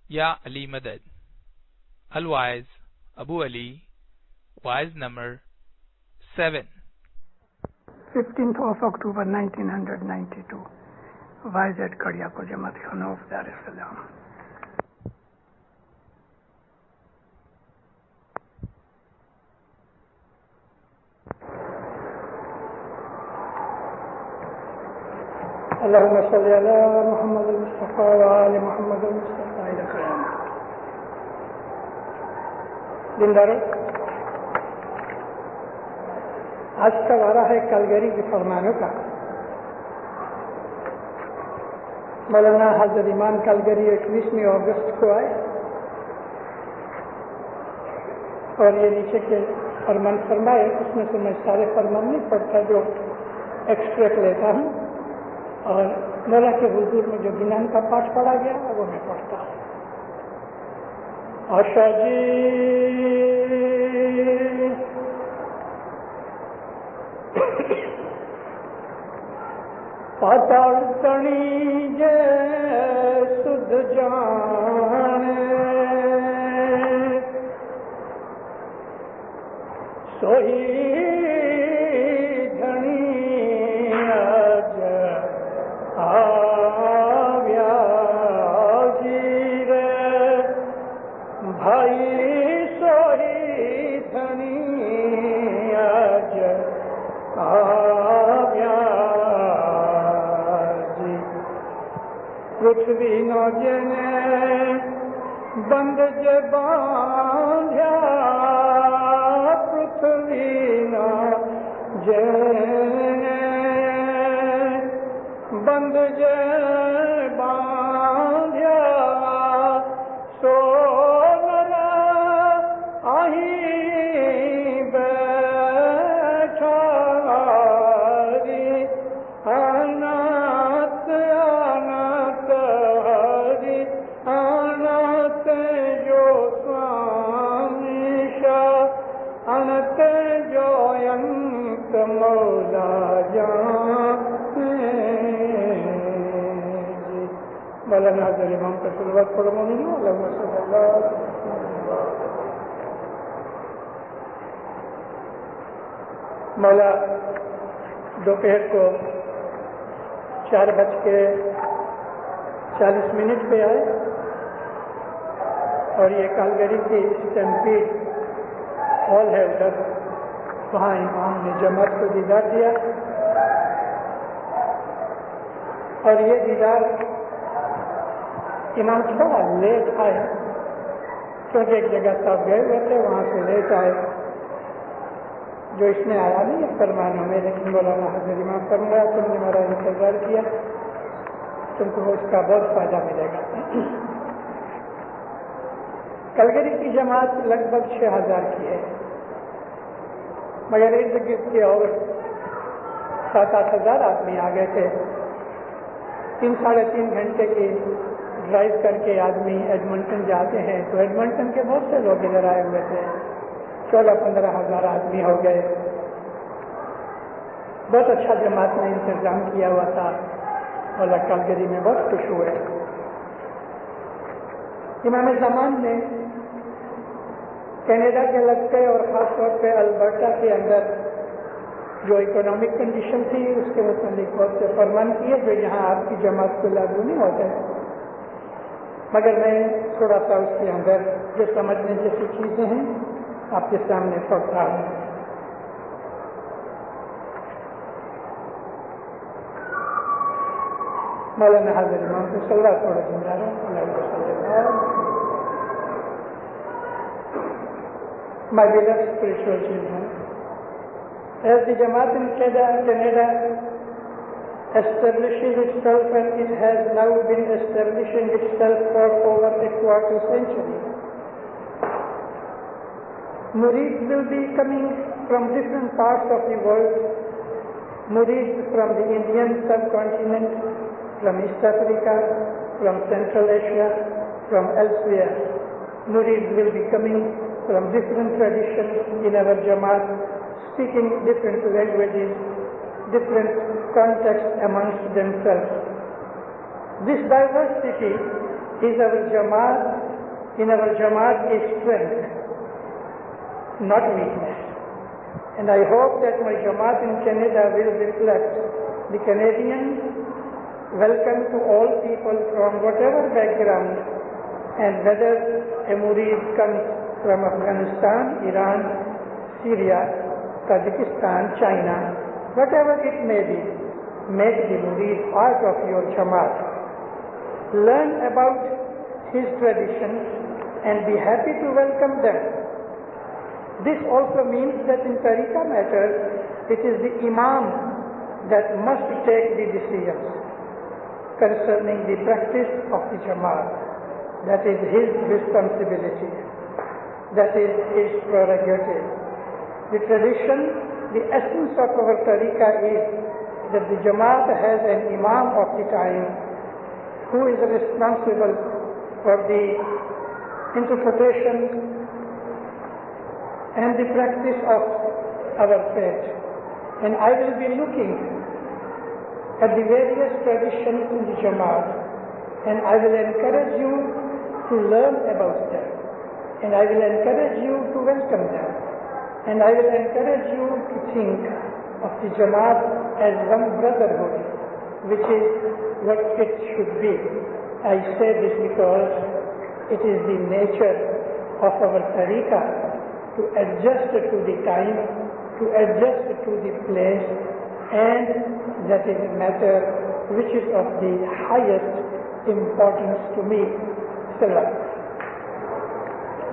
Ya Ali Madad. Al-Waiz, Abu Ali, Waiz number 7. 15th of October 1992. Waiz at Karyapur Jamaat Khana of Dar es Salaam. اللهم صل على محمد المصطفى وآل محمد المصطفى إلى قيامة. دیندارو، آج کا وارہ ہے کلگری کے فرمانوں کا. مولانا حضرت امام کلگری 21 اگست کو آئے اور یہ نیچے کے فرمان فرمائے. اس میں سے میں سارے فرمان نہیں پڑھتا، جو ایکسٹریکٹ لیتا ہوں، اور مولا کے حضور میں جو گنان کا پاٹ پڑھا گیا وہ میں پڑھتا ہوں. آشا جی پاتال تنی جے سدھ جانے سوئی پرتھوی نو جنے بند جے باندھیا، پرتھوی نو جنے بند جے باندھیا، سو نرا آہی بیٹھا ری مولانا حضرت امام کا صلوات پڑھو مومنو. اللہم صل علی مولا دوپہر کو 4:40 پہ آئے اور یہ کالگری کی اسٹمپیڈ ہال ہے ادھر، وہاں امام نے جماعت کو دیدار دیا. اور یہ دیدار امام تھوڑا لیٹ آئے کیونکہ ایک جگہ صاحب گئے ہوئے تھے، وہاں سے لیٹ آئے. جو اس میں آیا نہیں ہے فرمانوں میں، لیکن مولانا حضرت امام فرمایا تم نے میرا انتظار کیا، تم کو اس کا بہت فائدہ ملے گا. کلگری کی جماعت لگ بھگ 6000 کی ہے، مگر ارد گرد کے اور 7-8 ہزار آدمی آ گئے تھے. 3-3.5 گھنٹے کی ڈرائیو کر کے آدمی ایڈمنٹن جاتے ہیں، تو ایڈمنٹن کے بہت سے لوگ ادھر آئے ہوئے تھے. 14-15 ہزار آدمی ہو گئے. بہت اچھا جماعت نے انتظام کیا ہوا تھا اور کالگری میں بہت خوش ہوئے. امام زمان نے کینیڈا کے علاقے اور خاص طور پہ البرٹا کے اندر جو اکنامک کنڈیشن تھی اس کے متعلق بہت سے فرمان کیے جو یہاں آپ کی جماعت کو لاگو نہیں ہوتے، مگر میں تھوڑا سا اس کے اندر جو سمجھنے جیسی چیزیں ہیں آپ کے سامنے پڑھتا ہوں. مولانا حضرت امام کو صلوات پڑھو زندہ رہو. My beloved spiritual children, as the Jamaat in Canada establishes itself, and it has now been establishing itself for over a quarter century, Murids will be coming from different parts of the world. Murids from the Indian subcontinent, from East Africa, from Central Asia, from elsewhere. Murids will be coming from different traditions in our Jamaat, speaking different languages, different contexts amongst themselves. This diversity is our Jamaat, in our Jamaat is strength, not weakness. And I hope that my Jamaat in Canada will reflect the Canadian welcome to all people from whatever background, and whether a murid comes from Afghanistan, Iran, Syria, Tajikistan, China, whatever it may be, make the murid part of your Jamaat. Learn about his traditions and be happy to welcome them. This also means that in tariqah matters, it is the Imam that must take the decisions concerning the practice of the Jamaat. That is his responsibility. That is his prerogative. The tradition, the essence of our tariqah is that the Jamaat has an Imam of the time who is responsible for the interpretation and the practice of our faith. And I will be looking at the various traditions in the Jamaat, and I will encourage you to learn about them, and I will encourage you to welcome them, and I will encourage you to think of the Jamaat as one brotherhood, which is what it should be. I say this because it is the nature of our tariqah to adjust to the time, to adjust to the place, and that is a matter which is of the highest importance to me.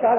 4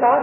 7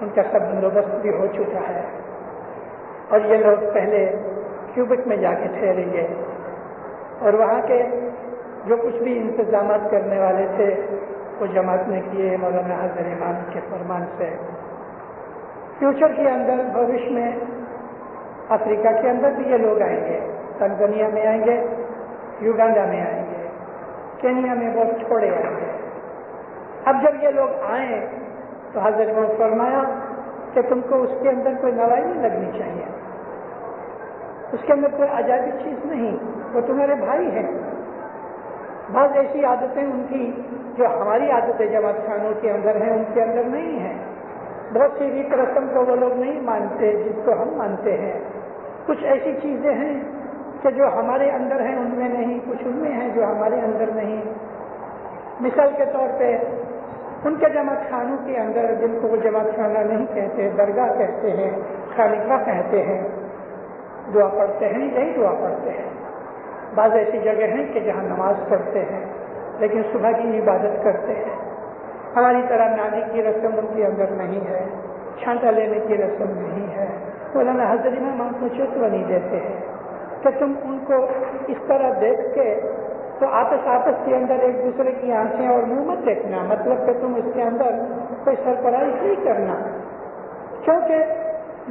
ان کا سب بندوبست بھی ہو چکا ہے اور یہ لوگ پہلے cubic میں جا کے ٹھہریں گے اور وہاں کے جو کچھ بھی انتظامات کرنے والے تھے وہ جماعت نے کیے مولانا حضرت امام کے فرمان سے. فیوچر کے اندر بھوش میں افریقہ کے اندر بھی یہ لوگ آئیں گے, تنزانیہ میں آئیں گے, یوگانڈا میں آئیں گے, کینیا میں بہت تھوڑے آئیں گے. اب جب یہ لوگ آئیں تو حضرت نے فرمایا کہ تم کو اس کے اندر کوئی نوائی نہیں لگنی چاہیے, اس کے اندر کوئی عجائبی چیز نہیں, وہ تمہارے بھائی ہیں. بعض ایسی عادتیں ان کی جو ہماری عادتیں جماعت خانوں کے اندر ہیں ان کے اندر نہیں ہیں. بہت سی ریت رسم کو وہ لوگ نہیں مانتے جس کو ہم مانتے ہیں. کچھ ایسی چیزیں ہیں کہ جو ہمارے اندر ہیں ان میں نہیں, کچھ ان میں ہیں جو ہمارے اندر نہیں. مثال کے طور پہ ان کے جماعت خانوں کے اندر, جن کو وہ جماعت خانہ نہیں کہتے, درگاہ کہتے ہیں, خانقاہ کہتے ہیں, دعا پڑھتے ہیں, یہی دعا پڑھتے ہیں. بعض ایسی جگہ ہیں کہ جہاں نماز پڑھتے ہیں لیکن صبح کی عبادت کرتے ہیں. ہماری طرح نادی کی رسم ان کے اندر نہیں ہے, چھانٹا لینے کی رسم نہیں ہے. مولانا حضرت امام ہم کو چتوا نہیں دیتے ہیں کہ تم ان کو اس طرح دیکھ کے تو آپس کے اندر ایک دوسرے کی آنکھیں اور منہ مت دیکھنا, مطلب کہ تم اس کے اندر کوئی سرپرائی نہیں کرنا, کیونکہ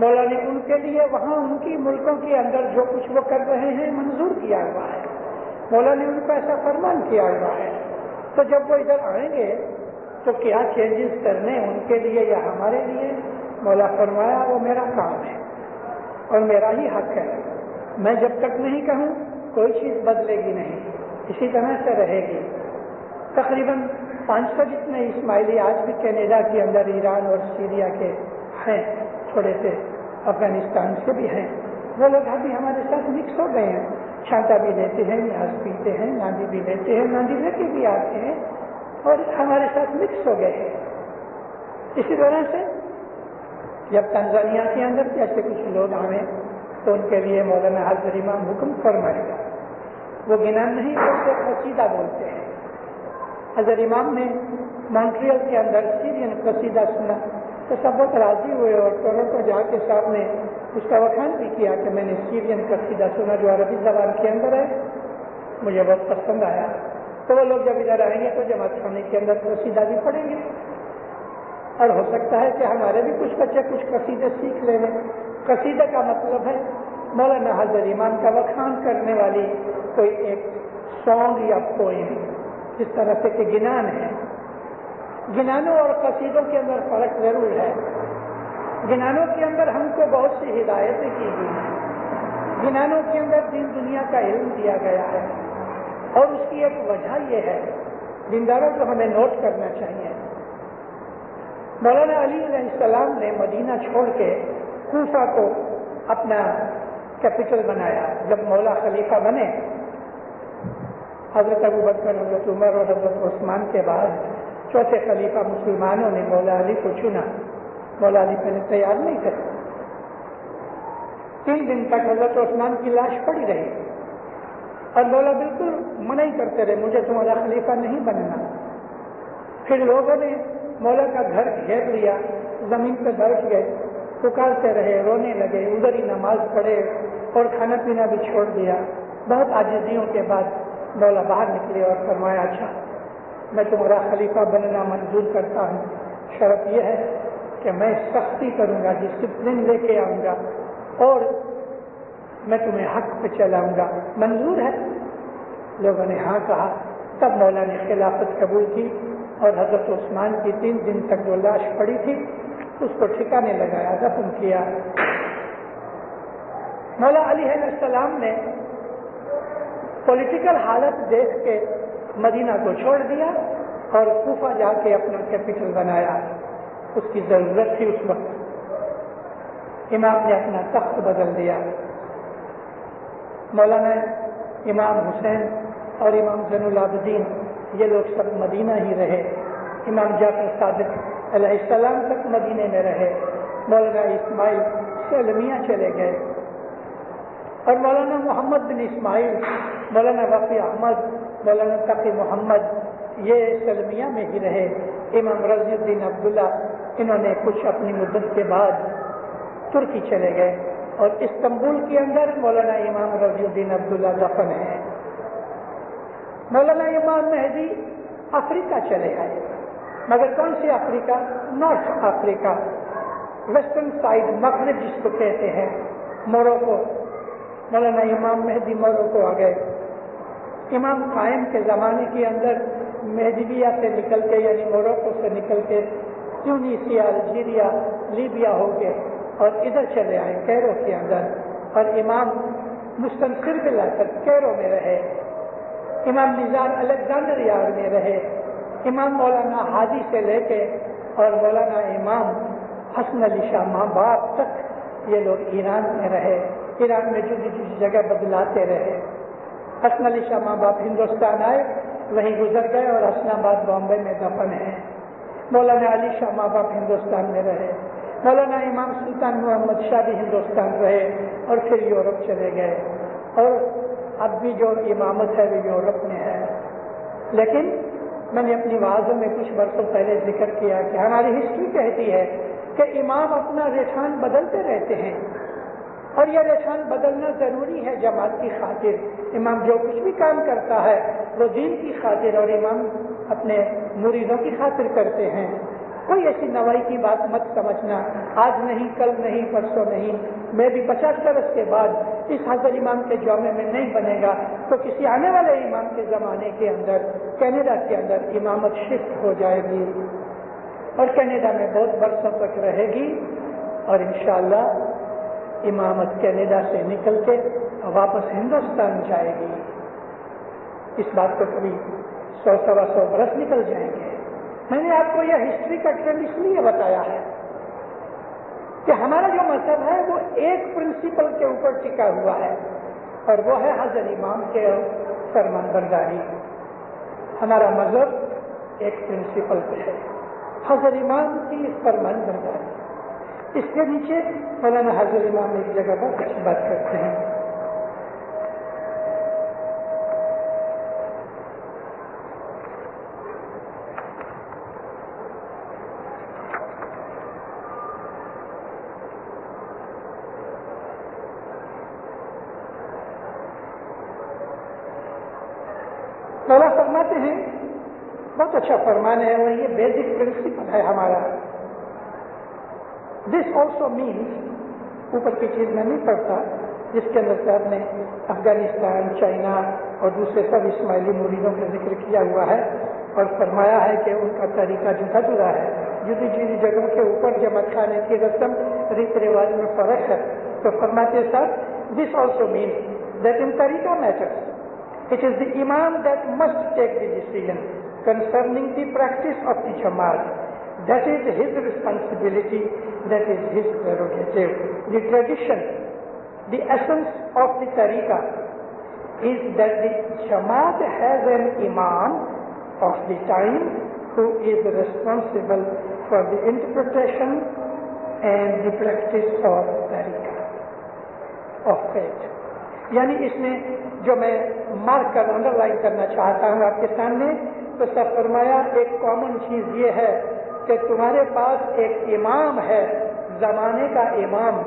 مولا نے ان کے لیے وہاں ان کی ملکوں کے اندر جو کچھ وہ کر رہے ہیں منظور کیا ہوا ہے. مولا نے ان کو ایسا فرمان کیا ہوا ہے. تو جب وہ ادھر آئیں گے تو کیا چینجز کرنے ان کے لیے یا ہمارے لیے, مولا فرمایا وہ میرا کام ہے اور میرا ہی حق ہے. میں جب تک نہیں کہوں کوئی چیز بدلے گی نہیں, اسی طرح سے رہے گی. تقریباً 500 جتنے اسماعیلی آج بھی کینیڈا کے اندر, ایران اور سیریا کے ہیں, تھوڑے سے افغانستان سے بھی ہیں. وہ لوگ ابھی ہمارے ساتھ مکس ہو گئے ہیں, چھانٹا بھی لیتے ہیں, نیاز پیتے ہیں, ناندی بھی لیتے ہیں, ناندی لے کے بھی آتے ہیں اور ہمارے ساتھ مکس ہو گئے ہیں. اسی طرح سے جب تنزانیہ کے اندر جیسے کچھ لوگ آئیں تو ان کے لیے مولانا حضرت امام حکم فرمائے گا. وہ گنان نہیں بولتے, قصیدہ بولتے ہیں. حضرت امام نے مونٹریل کے اندر سیرین قصیدہ سنا تو سب بہت راضی ہوئے اور ٹورنٹو جا کے صاحب نے اس کا وکھان بھی کیا کہ میں نے سیرین قصیدہ سنا جو عربی زبان کے اندر ہے, مجھے بہت پسند آیا. تو وہ لوگ جب ادھر آئیں گے تو جماعت خانے کے اندر قصیدہ بھی پڑھیں گے اور ہو سکتا ہے کہ ہمارے بھی کچھ بچے کچھ قصیدے سیکھ لیں. قصیدے کا مطلب ہے مولانا حضرت امام کا وکھان کرنے والی کوئی ایک سانگ یا پوئم, جس طرح سے کہ گنان ہے. گنانوں اور قصیدوں کے اندر فرق ضرور ہے. گنانوں کے اندر ہم کو بہت سی ہدایتیں کی گئی ہیں. گنانوں کے اندر دین دنیا کا علم دیا گیا ہے اور اس کی ایک وجہ یہ ہے, دینداروں کو ہمیں نوٹ کرنا چاہیے. مولانا علی علیہ السلام نے مدینہ چھوڑ کے کوفہ کو اپنا کیپٹل بنایا. جب مولا خلیفہ بنے, حضرت ابوبکر, حضرت عمر اور حضرت عثمان کے بعد چوتھے خلیفہ مسلمانوں نے مولا علی کو چنا. مولا علی پہلے تیار نہیں تھے. 3 دن تک حضرت عثمان کی لاش پڑی رہی اور مولا بالکل منع ہی کرتے رہے, مجھے تمہارا خلیفہ نہیں بننا. پھر لوگوں نے مولا کا گھر گھیر لیا, زمین پہ بیٹھ گئے, پکارتے رہے, رونے لگے, ادھر ہی نماز پڑھے اور کھانا پینا بھی چھوڑ دیا. بہت عاجزیوں کے بعد مولا باہر نکلے اور فرمایا, اچھا میں تمہارا خلیفہ بننا منظور کرتا ہوں, شرط یہ ہے کہ میں سختی کروں گا, ڈسپلن لے کے آؤں گا اور میں تمہیں حق پہ چلاؤں گا, منظور ہے؟ لوگوں نے ہاں کہا. تب مولا نے خلافت قبول کی اور حضرت عثمان کی 3 دن تک جو لاش پڑی تھی اس کو ٹھکانے لگایا, دفن کیا. مولا علی علیہ السلام نے پولیٹیکل حالت دیکھ کے مدینہ کو چھوڑ دیا اور کوفہ جا کے اپنا کیپٹل بنایا. اس کی ضرورت تھی اس وقت. امام نے اپنا تخت بدل دیا. مولانا امام حسین اور امام زین العابدین یہ لوگ سب مدینہ ہی رہے. امام جعفر صادق علیہ السلام تک مدینے میں رہے. مولانا اسماعیل سلمیہ چلے گئے اور مولانا محمد بن اسماعیل, مولانا وفی احمد, مولانا تقی محمد یہ سلمیہ میں ہی رہے. امام رضی الدین عبداللہ انہوں نے کچھ اپنی مدت کے بعد ترکی چلے گئے اور استنبول کے اندر مولانا امام رضی الدین عبداللہ دفن ہے. مولانا امام مہدی افریقہ چلے آئے، مگر کون سی افریقہ؟ نارتھ افریقہ، ویسٹرن سائڈ، مغرب جس کو کہتے ہیں، موروکو. مولانا امام مہدی موروکو آ گئے. امام قائم کے زمانے کے اندر مہدیبیا سے نکل کے یعنی موروکو سے نکل کے ٹیونیسیا، الجیریا، لیبیا ہو کے اور ادھر چلے آئے کیرو کے اندر، اور امام مستنصر بلا کر کیرو میں رہے. امام نزار الیگزینڈریا میں رہے. امام مولانا ہادی سے لے کے اور مولانا امام حسن علی شاہ ماں باپ تک یہ لوگ ایران میں رہے. ایران میں جدی جدی جگہ بدلاتے رہے. حسن علی شاہ ماں باپ ہندوستان آئے، وہیں گزر گئے اور حسن آباد بامبے میں دفن ہے. مولانا علی شاہ ماں باپ ہندوستان میں رہے. مولانا امام سلطان محمد شاہ بھی ہندوستان رہے اور پھر یورپ چلے گئے، اور اب بھی جو امامت ہے وہ یورپ میں ہے. لیکن میں نے اپنی وعظوں میں کچھ برسوں پہلے ذکر کیا کہ ہماری ہسٹری کہتی ہے کہ امام اپنا رجحان بدلتے رہتے ہیں، اور یہ رجحان بدلنا ضروری ہے جماعت کی خاطر. امام جو کچھ بھی کام کرتا ہے وہ دین کی خاطر اور امام اپنے مریدوں کی خاطر کرتے ہیں. کوئی ایسی نوائی کی بات مت سمجھنا، آج نہیں، کل نہیں، پرسوں نہیں. میں بھی 50 برس کے بعد اس حضرت امام کے جامع میں نہیں بنے گا تو کسی آنے والے امام کے زمانے کے اندر کینیڈا کے اندر امامت شفٹ ہو جائے گی اور کینیڈا میں بہت برسوں تک رہے گی، اور انشاءاللہ امامت کینیڈا سے نکل کے واپس ہندوستان جائے گی. اس بات کو کبھی 100-125 برس نکل جائیں گے. میں نے آپ کو یہ ہسٹری کا ٹرینڈ اس لیے بتایا ہے کہ ہمارا جو مذہب ہے وہ ایک پرنسپل کے اوپر ٹکا ہوا ہے، اور وہ ہے حضرت امام کے فرمان برداری. ہمارا مذہب ایک پرنسپل پہ ہے، حضرت امام کی فرمان برداری. اس کے نیچے مولانا حضرت امام ایک جگہ بہت اچھی بات کرتے ہیں. مولا فرماتے ہیں، بہت اچھا فرمان ہے اور یہ بیسک پرنسپل ہے ہمارا. دس آلسو مینس، اوپر کی چیز میں نہیں پڑھتا جس کے اندر سے آپ نے افغانستان، چائنا اور دوسرے سب اسماعیلی مریدوں کا ذکر کیا ہوا ہے، اور فرمایا ہے کہ ان کا طریقہ جدا جدا ہے. جدی جدی جگہوں کے اوپر جمع کھانے کی رسم ریت رواج میں فرق ہے. تو فرماتے ساتھ this also means that in طریقہ mattress. It is the Imam that must take the decision concerning the practice of the Jamaat. That is his responsibility, that is his prerogative. The tradition, the essence of the tariqah is that the Jamaat has an Imam of the time who is responsible for the interpretation and the practice of tariqah, of faith. یعنی اس میں جو میں mark کر under line کرنا چاہتا ہوں آپ کے سامنے، تو سب فرمایا ایک کامن چیز یہ ہے کہ تمہارے پاس ایک امام ہے، زمانے کا امام،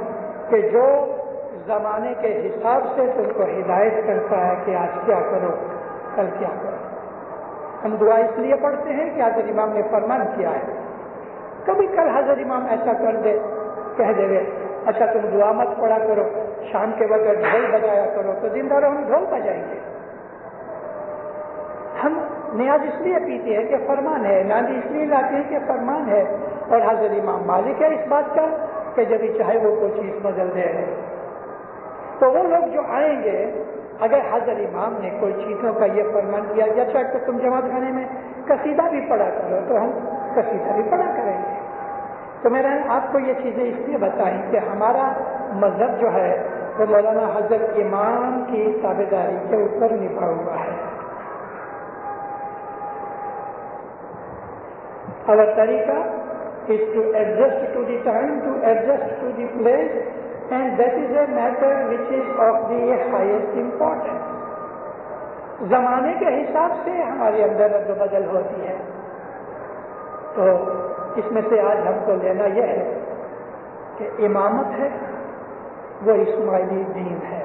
کہ جو زمانے کے حساب سے تم کو ہدایت کرتا ہے کہ آج کیا کرو، کل کیا کرو. ہم دعا اس لیے پڑھتے ہیں کہ حضرت امام نے فرمان کیا ہے. کبھی کل حضرت امام ایسا کر دے، کہہ دے اچھا تم دعا مت پڑھا کرو، شام کے وقت ڈھول بجایا کرو، تو دن بھر ہم ڈھول بجائیں گے. ہم نیاز اس لیے پیتے ہیں کہ فرمان ہے، ناندی اس لیے لاتے ہیں کہ فرمان ہے، اور حضرت امام مالک ہے اس بات کا کہ جب چاہے وہ کوئی چیز بدل دے. تو وہ لوگ جو آئیں گے، اگر حضرت امام نے کوئی چیزوں کا یہ فرمان کیا یا چاہے کہ تم جماعت خانے میں قصیدہ بھی پڑھا کرو، تو ہم قصیدہ بھی پڑھا کریں گے. تو میں نے آپ کو یہ چیزیں اس لیے بتائیں کہ ہمارا مذہب جو ہے وہ مولانا حضرت امام کی تابعداری کے اوپر نبھا ہوا ہے. Our طریقہ is to adjust to the time, to adjust to the place, and that is a matter which is of the highest importance. زمانے کے حساب سے ہمارے اندر رد و بدل ہوتی ہے. تو اس میں سے آج ہم کو لینا یہ ہے کہ امامت ہے وہ اسماعیلی دین ہے.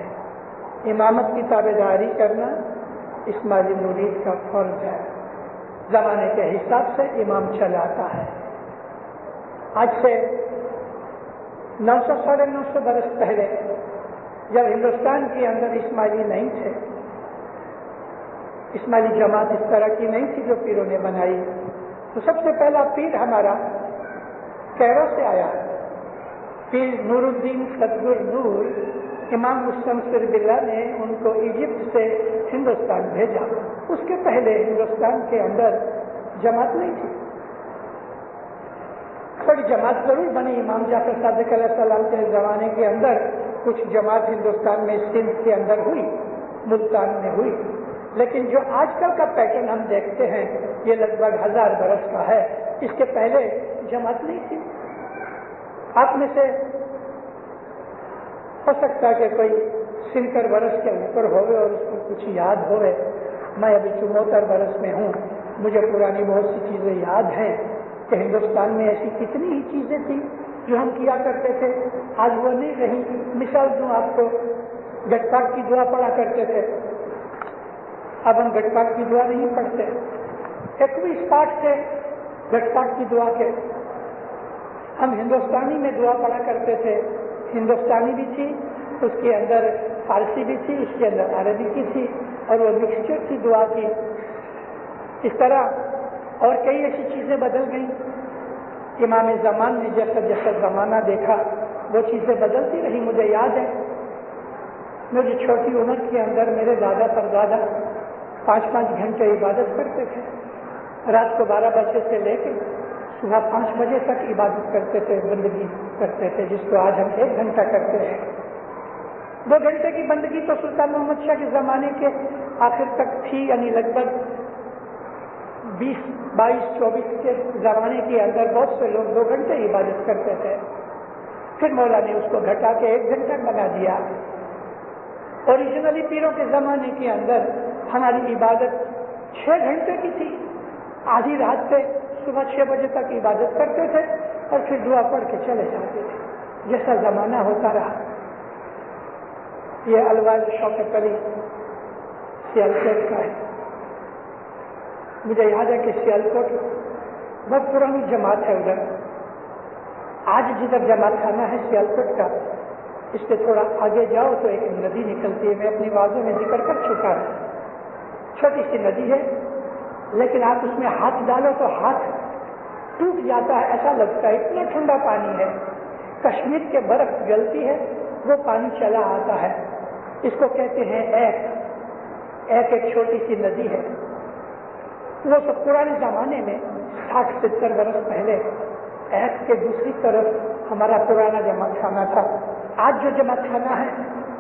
امامت کی تابعداری کرنا اسماعیلی مرید کا فرض ہے. زمانے کے حساب سے امام چلاتا ہے. آج سے 900 ساڑھے 900 برس پہلے جب ہندوستان کے اندر اسماعیلی نہیں تھے، اسماعیلی جماعت اس طرح کی نہیں تھی جو پیروں نے بنائی، تو سب سے پہلا پیر ہمارا کیرو سے آیا. پیر نور الدین صدر نور امام مستنصر باللہ نے ان کو ایجپٹ سے ہندوستان بھیجا. اس کے پہلے ہندوستان کے اندر جماعت نہیں تھی. تھوڑی جماعت ضرور بنی امام جعفر صادق علیہ السلام کے زمانے کے اندر، کچھ جماعت ہندوستان میں سندھ کے اندر ہوئی، ملتان میں ہوئی، لیکن جو آج کل کا پیٹرن ہم دیکھتے ہیں یہ لگ بھگ 1000 برس کا ہے. اس کے پہلے جماعت نہیں تھی. آپ میں سے ہو سکتا ہے کہ کوئی 70 برس کے اوپر ہوئے اور اس کو کچھ یاد ہوئے. میں ابھی 74 برس میں ہوں. مجھے پرانی بہت سی چیزیں یاد ہیں کہ ہندوستان میں ایسی کتنی ہی چیزیں تھیں جو ہم کیا کرتے تھے، آج وہ نہیں رہی. مثال دوں آپ کو، گٹ پاک کی دعا پڑھا کرتے تھے، اب ہم گٹ پاک کی دعا نہیں پڑھتے. 21 پاٹ تھے گٹ پاک کی دعا کے. ہم ہندوستانی میں دعا پڑھا کرتے تھے. ہندوستانی بھی تھی، اس کے اندر فارسی بھی تھی، اس کے اندر عربی کی تھی، اور وہ مکسچر تھی دعا کی. اس طرح اور کئی ایسی چیزیں بدل گئیں. امام زمان نے جیسا جیسا زمانہ دیکھا وہ چیزیں بدلتی رہی. مجھے یاد ہے مجھے چھوٹی عمر کے اندر میرے دادا پردادا 5-5 گھنٹے عبادت کرتے تھے. رات کو 12 بجے سے لے کے صبح 5 بجے تک عبادت کرتے تھے، بندگی کرتے تھے، جس کو آج ہم 1 گھنٹہ کرتے ہیں. 2 گھنٹے کی بندگی تو سلطان محمد شاہ کے زمانے کے آخر تک تھی، یعنی لگ بھگ 20, 22, 24 کے زمانے کے اندر بہت سے لوگ 2 گھنٹے عبادت کرتے تھے. پھر مولا نے اس کو گھٹا کے 1 گھنٹہ بنا دیا. اوریجنلی پیروں کے زمانے کے اندر ہماری عبادت 6 گھنٹے کی تھی. آدھی رات سے صبح 6 بجے تک عبادت کرتے تھے اور پھر دعا پڑھ کے چلے جاتے تھے. جیسا زمانہ ہوتا رہا. یہ الواز شوکت علی سیالکوٹ کا ہے. مجھے یاد ہے کہ سیالکوٹ بہت پرانی جماعت ہے. ادھر آج جدھر جماعت خانہ ہے سیالکوٹ کا، اس پہ تھوڑا آگے جاؤ تو ایک ندی نکلتی ہے. میں اپنی بازوں میں ذکر کر چکا ہوں. چھوٹی سی ندی ہے، لیکن آپ اس میں ہاتھ ڈالو تو ہاتھ ٹوٹ جاتا ہے، ایسا لگتا ہے. اتنا ٹھنڈا پانی ہے. کشمیر کے برف گلتی ہے وہ پانی چلا آتا ہے. اس کو کہتے ہیں ایک چھوٹی سی ندی ہے. وہ سب پرانے زمانے میں 60-70 برس پہلے ایک کے دوسری طرف ہمارا پرانا جماعت خانہ تھا. آج جو جماعت خانہ ہے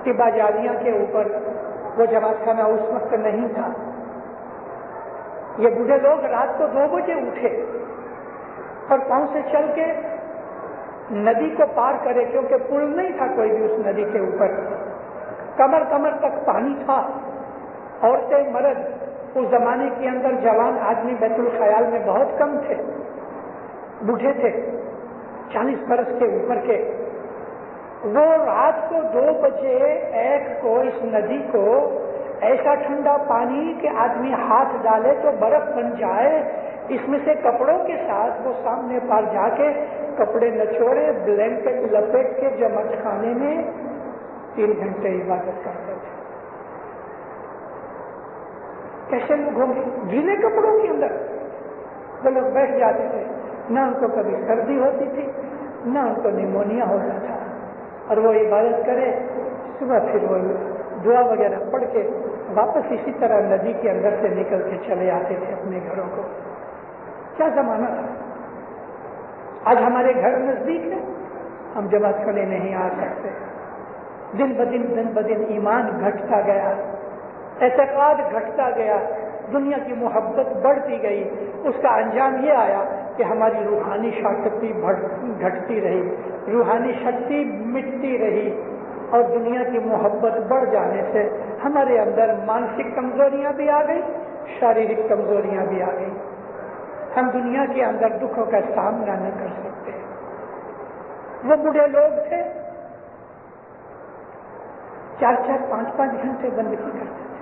طبا جالیاں کے اوپر، وہ جماعت خانہ اس وقت نہیں تھا. یہ بوڑھے لوگ رات کو 2 بجے اٹھے اور پاؤں سے چل کے ندی کو پار کرے، کیونکہ پل نہیں تھا کوئی بھی اس ندی کے اوپر. کمر تک پانی تھا. عورتیں مرد اس زمانے کے اندر جوان آدمی بیت الخیال میں بہت کم تھے. بوڑھے تھے 40 برس کے اوپر کے. وہ رات کو 2 بجے ایک کو اس ندی کو ایسا ٹھنڈا پانی کہ آدمی ہاتھ ڈالے تو برف بن جائے، اس میں سے کپڑوں کے ساتھ وہ سامنے پار جا کے کپڑے نچوڑے، بلینکٹ لپیٹ کے جماعت خانے میں 3 گھنٹے عبادت کرتے تھے. کیسے لوگ ہوں گے؟ گیلے کپڑوں کے اندر وہ لوگ بیٹھ جاتے تھے. نہ ان کو کبھی سردی ہوتی تھی، نہ ان کو نیمونیا ہوتا تھا. اور وہ عبادت کرے، صبح پھر وہ دعا وغیرہ پڑھ کے واپس اسی طرح ندی کے اندر سے نکل کے چلے آتے تھے اپنے گھروں کو. کیا زمانہ تھا. آج ہمارے گھر نزدیک ہے، ہم جماعت خانے نہیں آ سکتے. دن بدن ایمان گھٹتا گیا، اعتقاد گھٹتا گیا، دنیا کی محبت بڑھتی گئی. اس کا انجام یہ آیا کہ ہماری روحانی شکتی گھٹتی رہی، روحانی شکتی مٹتی رہی، اور دنیا کی محبت بڑھ جانے سے ہمارے اندر مانسک کمزوریاں بھی آ گئی، شاریرک کمزوریاں بھی آ گئی. ہم دنیا کے اندر دکھوں کا سامنا نہ کر سکتے. وہ بوڑھے لوگ تھے 4-4 5-5 گھنٹے بندگی کرتے تھے.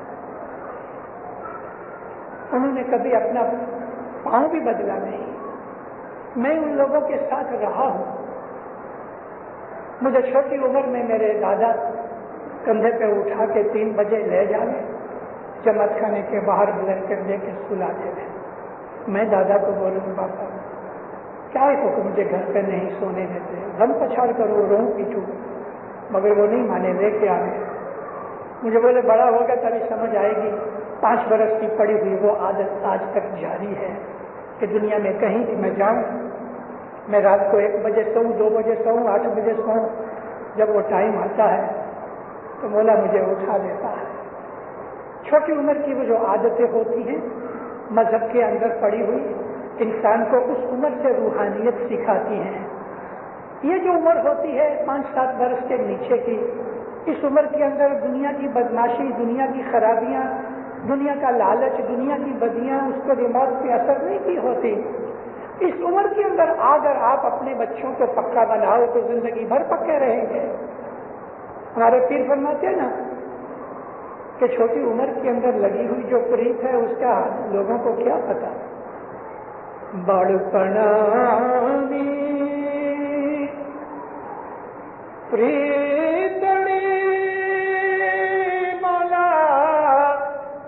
انہوں نے کبھی اپنا پاؤں بھی بدلا نہیں. میں ان لوگوں کے ساتھ رہا ہوں. مجھے چھوٹی عمر میں میرے دادا کندھے پہ اٹھا کے 3 بجے لے جانے جماعت خانے کے باہر بلینکٹ دے کے سلاتے تھے. میں دادا کو بولوں پاپا کیا ہے کہ مجھے گھر پہ نہیں سونے دیتے, غم پچھاڑ کروں رو پیٹوں, مگر وہ نہیں مانے, لے کے آ گئے. مجھے بولے بڑا ہوگا تبھی سمجھ آئے گی. 5 برس کی پڑی ہوئی وہ عادت آج تک جاری ہے کہ دنیا میں کہیں بھی میں جاؤں, میں رات کو 1 بجے سوؤں, 2 بجے سوؤں, 8 بجے سوؤں, جب وہ ٹائم آتا ہے تو مولا مجھے اٹھا دیتا ہے. چھوٹی عمر کی وہ جو عادتیں ہوتی ہیں مذہب کے اندر پڑی ہوئی, انسان کو اس عمر سے روحانیت سکھاتی ہیں. یہ جو عمر ہوتی ہے 5-7 برس کے نیچے کی, اس عمر کے اندر دنیا کی بدماشی, دنیا کی خرابیاں, دنیا کا لالچ, دنیا کی بدیاں اس کو دماغ پہ اثر نہیں کی ہوتی. اس عمر کے اندر اگر آپ اپنے بچوں کو پکا بناؤ تو زندگی بھر پکے رہیں گے. ہمارے پیر فرماتے ہیں نا کہ چھوٹی عمر کے اندر لگی ہوئی جو پریت ہے اس کا لوگوں کو کیا پتا. بڑپنا پریتڑی مولا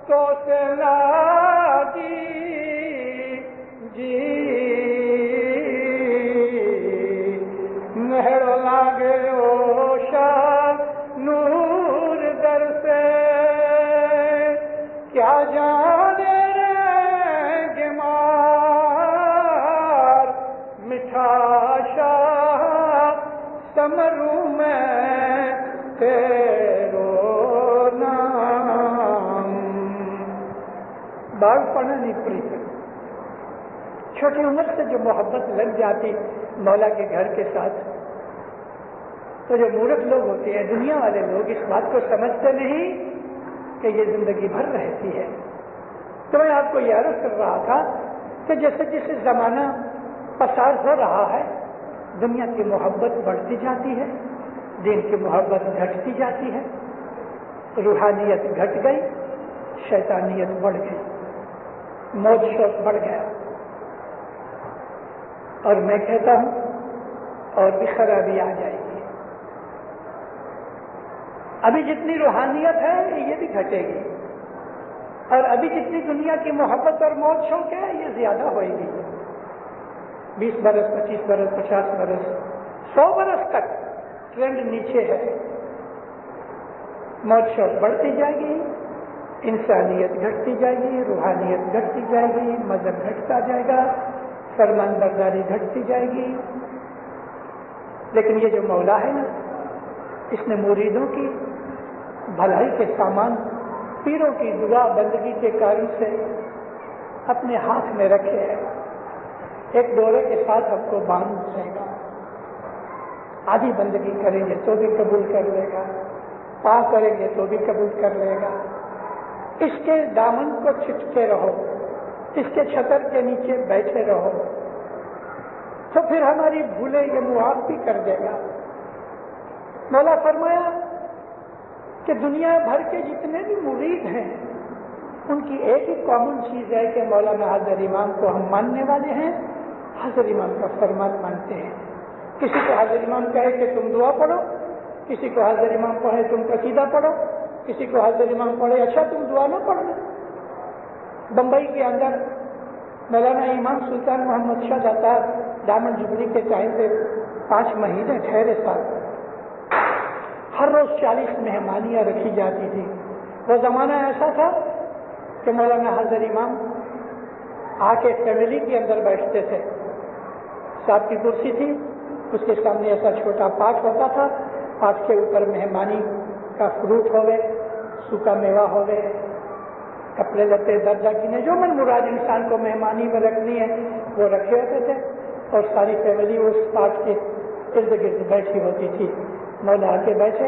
تو سے لاگی جی مہر لاگے اوشا نور در سے کیا جانے رے مار مٹھا شاہ سمرو میں تیرو نام. باغ پڑھنا نہیں پریت. چھوٹی عمر سے جو محبت لگ جاتی مولا کے گھر کے ساتھ, تو جو مورخ لوگ ہوتے ہیں, دنیا والے لوگ, اس بات کو سمجھتے نہیں کہ یہ زندگی بھر رہتی ہے. تو میں آپ کو یہ عرض کر رہا تھا کہ جیسے جیسے زمانہ پسار ہو رہا ہے دنیا کی محبت بڑھتی جاتی ہے, دین کی محبت گھٹتی جاتی ہے, روحانیت گھٹ گئی, شیطانیت بڑھ گئی, موج شوق بڑھ گیا. اور میں کہتا ہوں اور بھی خرابی آ جائے گی. ابھی جتنی روحانیت ہے یہ بھی گھٹے گی, اور ابھی جتنی دنیا کی محبت اور موج شوق ہے یہ زیادہ ہوئے گی. 20 برس, 25 برس, 50 برس, 100 برس تک ٹرینڈ نیچے ہے. موج شوق بڑھتی جائے گی, انسانیت گھٹتی جائے گی, روحانیت گھٹتی جائے گی, مذہب گھٹتا جائے گا, فرمان برداری گھٹتی جائے گی. لیکن یہ جو مولا ہے نا, اس نے مریدوں کی بھلائی کے سامان پیروں کی دعا بندگی کے کارن سے اپنے ہاتھ میں رکھے ہیں. ایک ڈورے کے ساتھ ہم کو باندھ دے گا, آدھی بندگی کریں گے تو بھی قبول کر لے گا, پا کریں گے تو بھی قبول کر لے گا. اس کے دامن کو چپکے رہو, اس کے چھتر کے نیچے بیٹھے رہو, تو پھر ہماری بھولیں یہ معاف بھی کر دے گا. مولا فرمایا کہ دنیا بھر کے جتنے بھی مرید ہیں ان کی ایک ہی کامن چیز ہے کہ مولانا حضرت امام کو ہم ماننے والے ہیں, حضرت امام کا فرمان مانتے ہیں. کسی کو حضرت امام کہے کہ تم دعا پڑھو, کسی کو حضرت امام پڑھے تم قصیدہ پڑھو, کسی کو حضرت امام پڑھے اچھا تم دعا نہ پڑھنا. بمبئی کے اندر مولانا امام سلطان محمد شاہ داتا ڈائمنڈ جبلی کے ٹائم پہ 5 مہینے ٹھہرے ساتھ ہر روز 40 مہمانیاں رکھی جاتی تھی. وہ زمانہ ایسا تھا کہ مولانا حضرت امام آ کے فیملی کے اندر بیٹھتے تھے. صاحب کی کرسی تھی, اس کے سامنے ایسا چھوٹا پاٹ ہوتا تھا, پاٹ کے اوپر مہمانی کا فروٹ ہوئے, سوکھا میوہ ہوئے, کپڑے لتے درجہ کینے جو من مراد انسان کو مہمانی میں رکھنی ہے وہ رکھے ہوتے تھے, اور ساری فیملی اس پاٹ کے ارد گرد بیٹھی ہوتی تھی. مولا آ کے بیٹھے,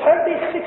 36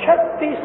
36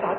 7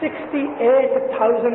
68,000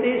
30,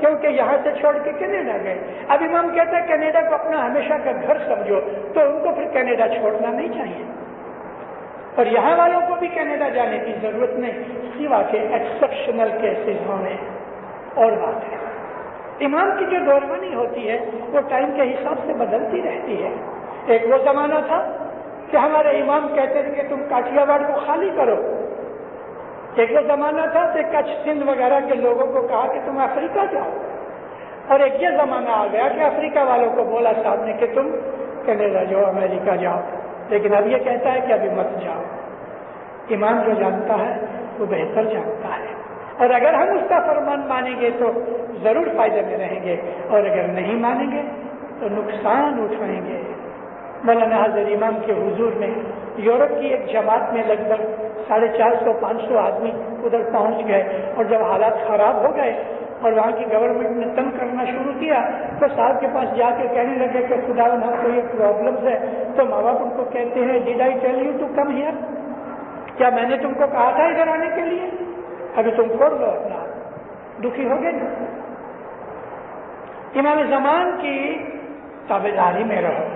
کیونکہ یہاں سے چھوڑ کے کینیڈا گئے. اب امام کہتا ہے کینیڈا کو اپنا ہمیشہ کا گھر سمجھو، تو ان کو پھر کینیڈا چھوڑنا نہیں چاہیے، اور یہاں والوں کو بھی کینیڈا جانے کی ضرورت نہیں، سوا کے ایکسپشنل کیسز ہونے اور بات ہے. امام کی جو دورانی ہوتی ہے وہ ٹائم کے حساب سے بدلتی رہتی ہے. ایک وہ زمانہ تھا کہ ہمارے امام کہتے تھے کہ تم کاٹیا واڑ کو خالی کرو. ایک وہ زمانہ تھا کہ کچھ سندھ وغیرہ کے لوگوں کو کہا کہ تم افریقہ جاؤ، اور ایک یہ زمانہ آ گیا کہ افریقہ والوں کو بولا صاحب نے کہ تم کینیڈا جاؤ، امریکہ جاؤ. لیکن اب یہ کہتا ہے کہ ابھی مت جاؤ. امام جو جانتا ہے وہ بہتر جانتا ہے، اور اگر ہم اس کا فرمان مانیں گے تو ضرور فائدے میں رہیں گے، اور اگر نہیں مانیں گے تو نقصان اٹھائیں گے. مولانا حضرت امام کے حضور میں یورپ کی ایک جماعت میں لگ بھگ 450-500 آدمی ادھر پہنچ گئے، اور جب حالات خراب ہو گئے اور وہاں کی گورنمنٹ نے تنگ کرنا شروع کیا تو صاحب کے پاس جا کے کہنے لگے کہ خدا ہم کو یہ پرابلمس ہے. تو ماں باپ ان کو کہتے ہیں dad I tell you to come here, کیا میں نے تم کو کہا تھا ادھر آنے کے لیے؟ ابھی تم چھوڑ دو اپنا. دکھی ہو گئے نا. امام زمان کی تابعداری میں رہو.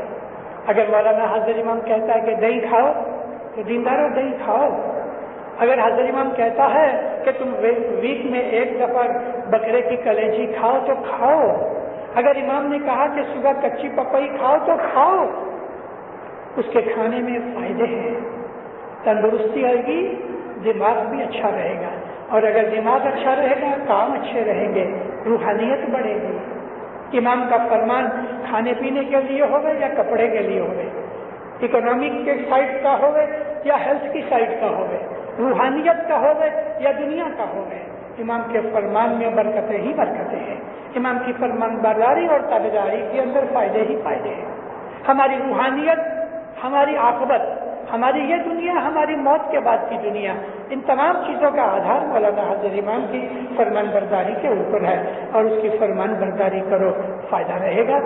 اگر مولانا حضرت امام کہتا ہے کہ دہی کھاؤ تو دینداروں دہی کھاؤ. اگر حضرت امام کہتا ہے کہ تم ویک میں ایک دفعہ بکرے کی کلیجی کھاؤ تو کھاؤ. اگر امام نے کہا کہ صبح کچی پپائی کھاؤ تو کھاؤ. اس کے کھانے میں فائدے ہیں، تندرستی آئے گی، دماغ بھی اچھا رہے گا، اور اگر دماغ اچھا رہے گا کام اچھے رہیں گے، روحانیت بڑھے گی. امام کا فرمان کھانے پینے کے لیے ہوگا یا کپڑے کے لیے ہوگا، اکنامک کے سائڈ کا ہوگا یا ہیلتھ کی سائڈ کا ہوگا، روحانیت کا ہوگا یا دنیا کا ہوگا، امام کے فرمان میں برکتیں ہی برکتیں ہیں. امام کی فرمان برداری اور تابعداری کے اندر فائدے ہی فائدے ہیں. ہماری روحانیت، ہماری عاقبت، ہماری یہ دنیا، ہماری موت کے بعد کی دنیا، ان تمام چیزوں کا آدھار مولانا حضرت امام کی فرمان برداری کے اوپر ہے، اور اس کی فرمان برداری کرو، فائدہ رہے گا.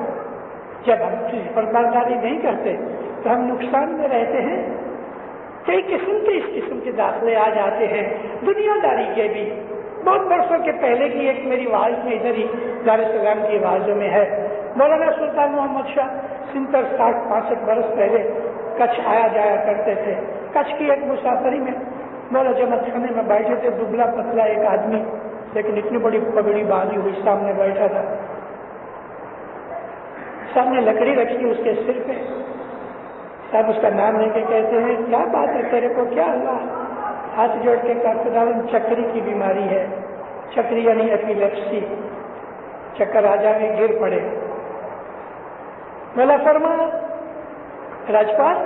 جب ہم اس کی فرمان برداری نہیں کرتے تو ہم نقصان میں رہتے ہیں. کئی قسم کے اس قسم کے داخلے آ جاتے ہیں، دنیا داری کے بھی. بہت برسوں کے پہلے کی ایک میری واعظ میں ادھر ہی دار السلام کی واعظوں میں ہے. مولانا سلطان محمد شاہ 60-65 برس پہلے کچھ آیا جایا کرتے تھے. کچھ کی ایک مسافری میں مولا جمع خانے میں بیٹھے تھے، دبلا پتلا ایک آدمی، لیکن اتنی بڑی پگڑی باندھی ہوئی سامنے بیٹھا تھا. سامنے لکڑی رکھی اس کے سر پہ. صاحب اس کا نام لے کے کہتے ہیں کیا بات ہے تیرے کو، کیا ہوا؟ ہاتھ جوڑ کے کہا چکری کی بیماری ہے. چکری یعنی ایپیلیپسی، چکر آ جائے گر پڑے. مولا فرمایا راجپال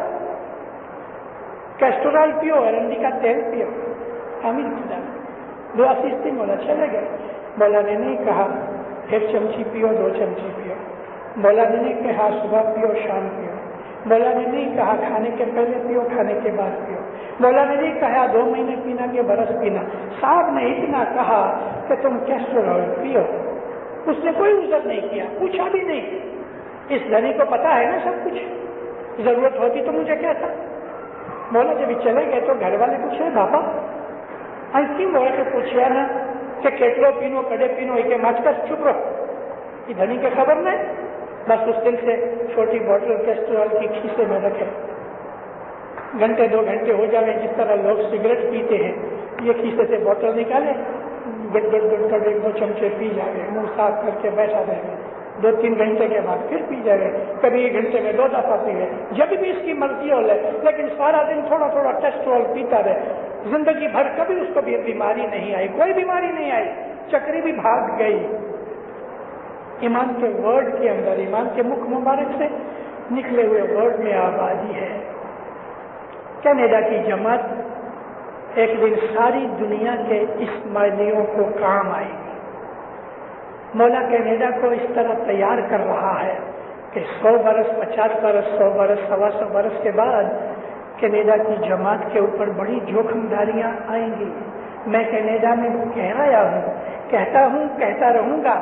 کیسٹرول پیو، ارنڈی کا تیل پیو. امیر خدا دعا سیستی مولا چلے گئے. مولا نے نہیں کہا 1 چمچی پیو 2 چمچی پیو. مولا نے نہیں کہا صبح پیو شام پیو. مولا نے نہیں کہا کھانے کے پہلے پیو کھانے کے بعد پیو. مولا نے نہیں کہا 2 مہینے پینا کہ برس پینا. صاحب نے اتنا کہا کہ تم کیسٹرول پیو. اس نے کوئی عذر نہیں کیا، پوچھا بھی نہیں. اس دھنی کو پتا ہے نا سب کچھ، ضرورت ہوتی تو مجھے کہتا. مولا جب چلے گئے تو گھر والے پوچھے بابا کیوں مولا کے پوچھا نا کہ کیٹلو پینو کڑے پینو ایک مچ کر چپ رہو. یہ دھنی کی خبر نہیں. بس اس دن سے چھوٹی بوٹل کیسٹرول کی کھیسے میں رکھے. گھنٹے 2 گھنٹے ہو جائے جس طرح لوگ سگریٹ پیتے ہیں، یہ کھیسے سے بوٹل نکالے، گڑ گڑ گڑ کر 1-2 چمچے پی جائے، منہ صاف کر کے بیٹھا رہے. 2-3 گھنٹے کے بعد پھر پی جائے. کبھی 1 گھنٹے میں 2 دفعہ پی لے، جب بھی اس کی مرضی ہو لے، لیکن سارا دن تھوڑا تھوڑا کیسٹرول پیتا رہے. زندگی بھر کبھی اس کو بھی بیماری نہیں آئی، کوئی بیماری نہیں آئی، چکری بھی بھاگ گئی. ایمان کے ورڈ کے اندر، ایمان کے مکھ مبارک سے نکلے ہوئے ورڈ میں آبادی ہے. کینیڈا کی جماعت ایک دن ساری دنیا کے اسماعیلیوں کو کام آئے گی. مولا کینیڈا کو اس طرح تیار کر رہا ہے کہ 100 برس 50 برس 100 برس 125 برس کے بعد کینیڈا کی جماعت کے اوپر بڑی جوخم داریاں آئیں گی. میں کینیڈا میں کہہ رہا ہوں، کہتا ہوں، کہتا رہوں گا.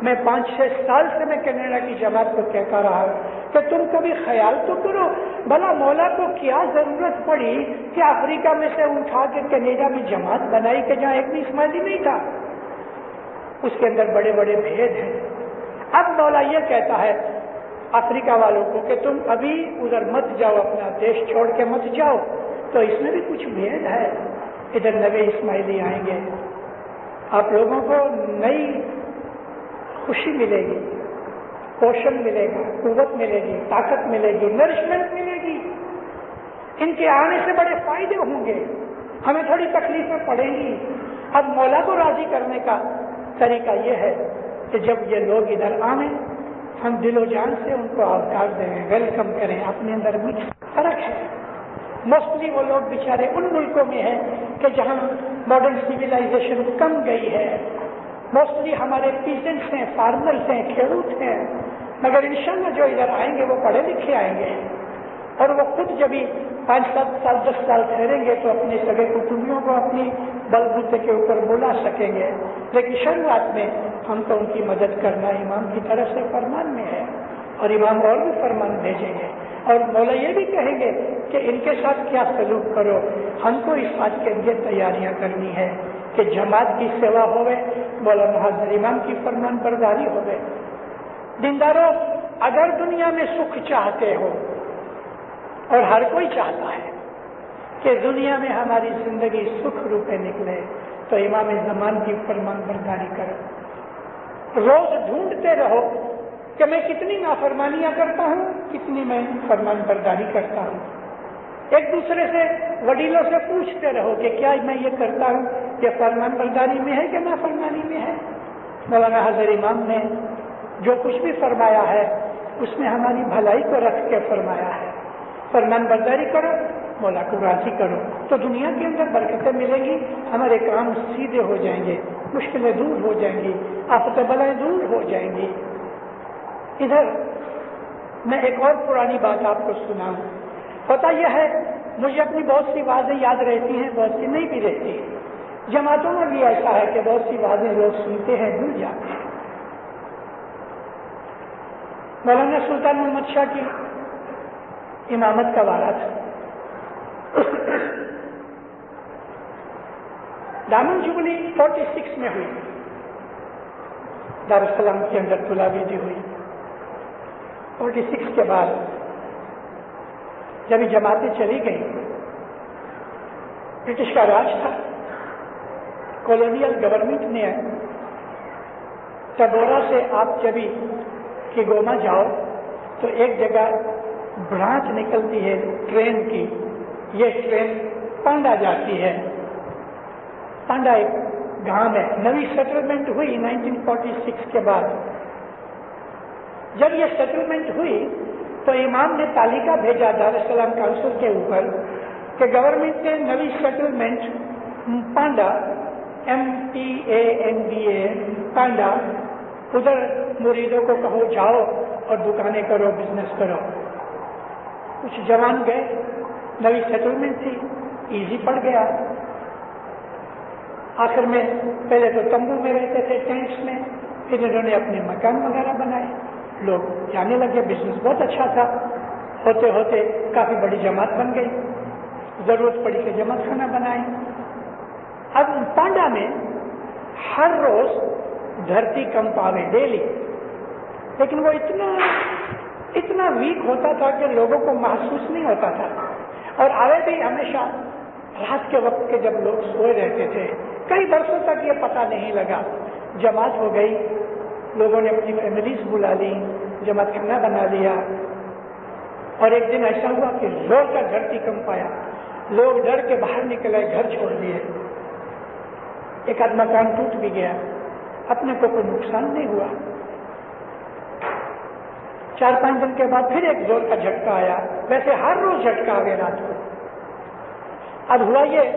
میں 5-6 سال سے میں کینیڈا کی جماعت کو کہتا رہا ہوں کہ تم کبھی خیال تو کرو بھلا مولا کو کیا ضرورت پڑی کہ افریقہ میں سے اٹھا کے کینیڈا میں جماعت بنائی کہ جہاں ایک بھی اسماعیلی نہیں تھا. اس کے اندر بڑے بڑے بھید ہیں. اب مولا یہ کہتا ہے افریقہ والوں کو کہ تم ابھی ادھر مت جاؤ، اپنا دیش چھوڑ کے مت جاؤ، تو اس میں بھی کچھ بھید ہے. ادھر نبی اسماعیلی آئیں گے، آپ لوگوں کو نئی خوشی ملے گی، پوشن ملے گا، قوت ملے گی، طاقت ملے گی، نرشمنٹ ملے گی. ان کے آنے سے بڑے فائدے ہوں گے، ہمیں تھوڑی تکلیفیں پڑیں گی. اب مولا کو راضی کرنے کا طریقہ یہ ہے کہ جب یہ لوگ ادھر آئیں ہم دل و جان سے ان کو آوکار دیں، ویلکم کریں. اپنے اندر کچھ فرق ہے. موسٹلی وہ لوگ بیچارے ان ملکوں میں ہیں کہ جہاں ماڈرن سویلائزیشن کم گئی ہے. موسٹلی ہمارے پیزنٹس ہیں، فارمرز ہیں، کھیڑوت ہیں، مگر انشاءاللہ جو ادھر آئیں گے وہ پڑھے لکھے آئیں گے اور وہ خود جب ہی 5-7 سال 10 سال ٹھہریں گے تو اپنے سگے کٹمبیوں کو اپنی بل بوتے کے اوپر بلا سکیں گے. لیکن شروعات میں ہم تو ان کی مدد کرنا امام کی طرف سے فرمان میں ہے اور امام اور بھی فرمان بھیجیں گے اور مولا یہ بھی کہیں گے کہ ان کے ساتھ کیا سلوک کرو. ہم کو اس بات کے لیے تیاریاں کرنی ہے کہ جماعت کی سیوا ہوئے، مولانا حضرت امام کی فرمان برداری ہوئے. دینداروں، اگر دنیا میں سکھ چاہتے ہو، اور ہر کوئی چاہتا ہے کہ دنیا میں ہماری زندگی سکھ روپے نکلے، تو امام زمان کی فرمان برداری کرو. روز ڈھونڈتے رہو کہ میں کتنی نافرمانیاں کرتا ہوں، کتنی میں فرمان برداری کرتا ہوں. ایک دوسرے سے وڈیلوں سے پوچھتے رہو کہ کیا میں یہ کرتا ہوں یہ فرمان برداری میں ہے کہ نافرمانی میں ہے. مولانا حضرت امام نے جو کچھ بھی فرمایا ہے اس میں ہماری بھلائی کو رکھ کے فرمایا ہے. فرمان برداری کرو، مولا کو راضی کرو، تو دنیا کے اندر برکتیں ملیں گی، ہمارے کام سیدھے ہو جائیں گے، مشکلیں دور ہو جائیں گی، آفت بلائیں دور ہو جائیں گی. ادھر میں ایک اور پرانی بات آپ کو سناؤں. ہوتا یہ ہے مجھے اپنی بہت سی باتیں یاد رہتی ہیں، بہت سی نہیں بھی رہتی. جماعتوں میں بھی ایسا ہے کہ بہت سی باتیں لوگ سنتے ہیں بھول جاتے ہیں. مولانا سلطان محمد شاہ کی امامت کا وعدہ تھا. دامن جبلی 46 میں ہوئی، دارالسلام کے اندر طلابیدی ہوئی. 46 کے بعد جب یہ جماعتیں چلی گئی، برٹش کا راج تھا، کالونیل گورنمنٹ نے ٹبورا سے آپ جبھی کہ گوما جاؤ تو ایک جگہ برانچ نکلتی ہے ٹرین کی. یہ ٹرین پانڈا جاتی ہے. پانڈا ایک گاؤں ہے. نئی سیٹلمنٹ ہوئی 1946 کے بعد. جب یہ سیٹلمنٹ ہوئی تو امام نے تعلیقہ بھیجا دارالسلام کونسل کے اوپر کہ گورنمنٹ نے نئی سیٹلمنٹ پانڈا MPANDA پانڈا ادھر مریدوں کو کہو جاؤ اور دکانیں کرو، بزنس کرو. کچھ جوان گئے، نئی سیٹلمنٹ تھی، ایزی پڑ گیا. آخر میں پہلے تو تمبو میں رہتے تھے، ٹینٹس میں، پھر انہوں نے اپنے مکان وغیرہ بنائے، لوگ جانے لگے، بزنس بہت اچھا تھا. ہوتے ہوتے کافی بڑی جماعت بن گئی، ضرورت پڑی کہ جماعت خانہ بنائے. اب پانڈا میں ہر روز دھرتی کمپ آوے ڈیلی، لیکن وہ اتنا ویک ہوتا تھا کہ لوگوں کو محسوس نہیں ہوتا تھا. اور آوے بھی ہمیشہ رات کے وقت کے جب لوگ سوئے رہتے تھے. کئی برسوں تک یہ پتہ نہیں لگا. جماعت ہو گئی، لوگوں نے اپنی فیملیز بلا لی، جماعت خانہ بنا لیا. اور ایک دن ایسا ہوا کہ زور کا دھرتی کمپ آیا، لوگ ڈر کے باہر نکلے، گھر چھوڑ دیے. ایک آدھ مکان ٹوٹ بھی گیا، اپنے کو کوئی نقصان نہیں ہوا. 4-5 دن کے بعد پھر ایک زور کا جھٹکا آیا. ویسے ہر روز جھٹکا آگے رات کو. اب ہوا یہ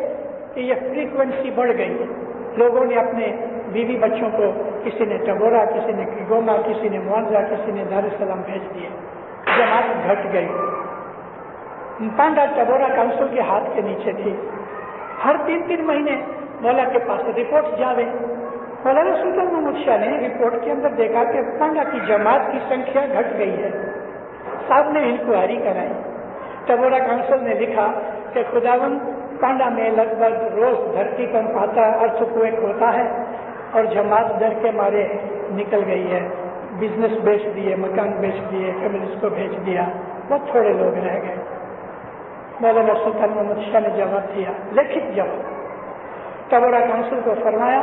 کہ یہ فریکوینسی بڑھ گئی. لوگوں نے اپنے بیوی بچوں کو، کسی نے ٹبورا، کسی نے کیگوما، کسی نے معاوضہ، کسی نے دارالسلام بھیج دیے. جماعت گھٹ گئی. پانڈا ٹبورا کونسل کے ہاتھ کے نیچے تھی. ہر 3 مہینے مولا کے پاس رپورٹ جاوے. مولانا سلطان محمد شاہ نے رپورٹ کے اندر دیکھا کہ پانڈا کی جماعت کی سنکھیا گھٹ گئی ہے. صاحب نے انکوائری کرائی. ٹبورا کونسل نے لکھا کہ خداوند پانڈا میں لگ بھگ روز دھرتی کمپ آتا ہے، ارتھ کویک ہوتا ہے، اور جماعت ڈر کے مارے نکل گئی ہے، بزنس بیچ دیے، مکان بیچ دیے، فیملیز کو بھیج دیا، بہت تھوڑے لوگ رہ گئے۔ مولانا سلطان محمد شاہ نے جواب دیا، لکھت جواب، کبورا کونسل کو فرمایا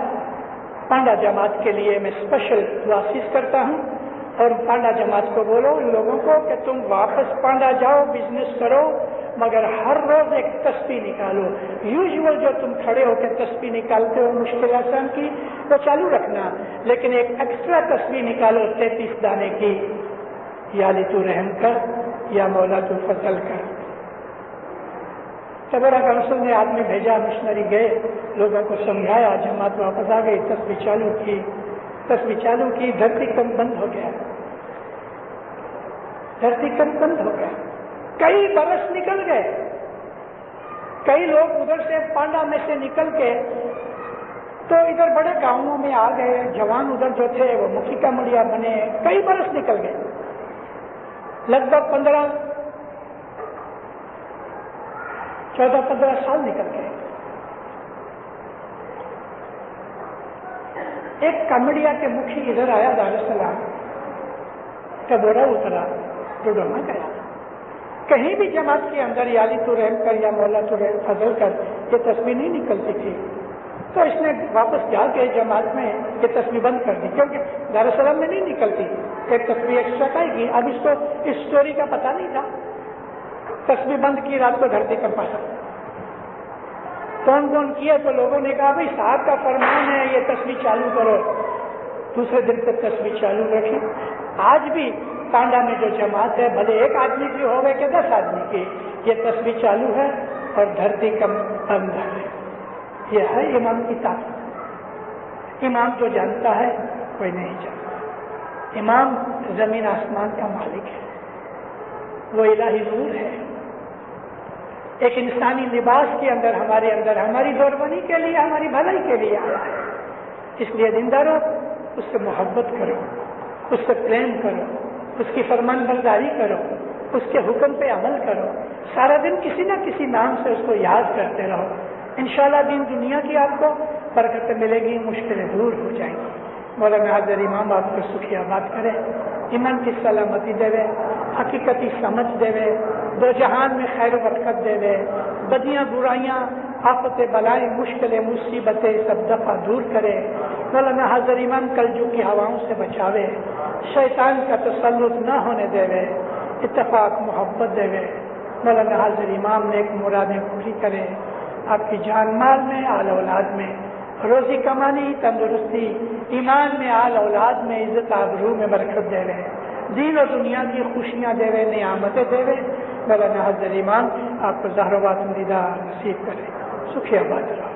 پانڈا جماعت کے لیے میں اسپیشل دعاسیز کرتا ہوں، اور پانڈا جماعت کو بولو ان لوگوں کو کہ تم واپس پانڈا جاؤ، بزنس کرو، مگر ہر روز ایک تسبیح نکالو، یوزول جو تم کھڑے ہو کے تسبیح نکالتے ہو مشکل آسان کی وہ چالو رکھنا، لیکن ایک ایکسٹرا تسبیح نکالو 33 دانے کی، یا علی تو رحم کر یا مولا تو فضل کر۔ کبورا کونسل نے آدمی بھیجا، مشنری گئے، لوگوں کو سمجھایا، جماعت واپس آ گئی، تسبیح چالو کی، دھرتی کم بند ہو گیا، کئی برس نکل گئے، کئی لوگ ادھر سے پانڈا میں سے نکل کے تو ادھر بڑے گاؤں میں آ گئے، جوان ادھر جو تھے وہ مکھی کا مڑیا بنے، کئی برس نکل گئے، لگ بھگ 14-15 سال نکل گئے۔ ایک کمڑیا کے مکھی ادھر آیا دار السلام، کبورا اترا، ڈوڈوما گیا، کہیں بھی جماعت کے اندر یا علی تو رحم کر یا مولا تو رحم فضل کر یہ تسبیح نہیں نکلتی تھی، تو اس نے واپس جا کے جماعت میں یہ تسبیح بند کر دی، کیونکہ دار السلام میں نہیں نکلتی، ایک تسبیح ایکسٹرا کھائے گی۔ اب اس کو اس اسٹوری کا پتہ نہیں تھا، تسبیح بند کی، رات کو دھرتی کم پایا، کون کیا، تو لوگوں نے کہا بھائی صاحب کا فرمان ہے یہ تسبیح چالو کرو، دوسرے دن سے تسبیح چالو رکھی۔ آج بھی پانڈا میں جو جماعت ہے، بھلے ایک آدمی کی ہوگا کہ 10 آدمی کی، یہ تسبیح چالو ہے اور دھرتی کم بند ہے۔ یہ ہے امام کی طاقت، امام جو جانتا ہے کوئی نہیں جانتا، امام زمین آسمان کا مالک ہے، وہ الہی نور ہے، ایک انسانی لباس کے اندر ہماری دوربنی کے لیے، ہماری بھلائی کے لیے آیا ہے۔ اس لیے دینداروں اس سے محبت کرو، اس سے پریم کرو، اس کی فرمان برداری کرو، اس کے حکم پہ عمل کرو، سارا دن کسی نہ کسی نام سے اس کو یاد کرتے رہو، انشاءاللہ دین دنیا کی آپ کو برکتیں ملے گی، مشکلیں دور ہو جائیں گی۔ مولانا حاضر امام آپ کو سکھی آباد کرے، ایمان کی سلامتی دے، حقیقتی سمجھ دے، دو جہان میں خیر و برکت دے، بدیاں برائیاں آفت بلائیں مشکلیں مصیبتیں سب دفعہ دور کرے۔ مولانا حاضر امام کلجو کی ہواؤں سے بچاوے، شیطان کا تسلط نہ ہونے دے، اتفاق محبت دے۔ مولانا حاضر امام نے ایک مرادیں پوری کرے، آپ کی جان مال میں، آل اولاد میں، روزی کمانی، تندرستی، ایمان میں، آل اولاد میں، عزت آبرو میں برکت دے رہے، دین و دنیا کی خوشیاں دے رہے، نعمتیں دے رہے۔ مولانا حاضر امام آپ کو زہر و باطن دیدار نصیب کرے، سکھی آباد رہو۔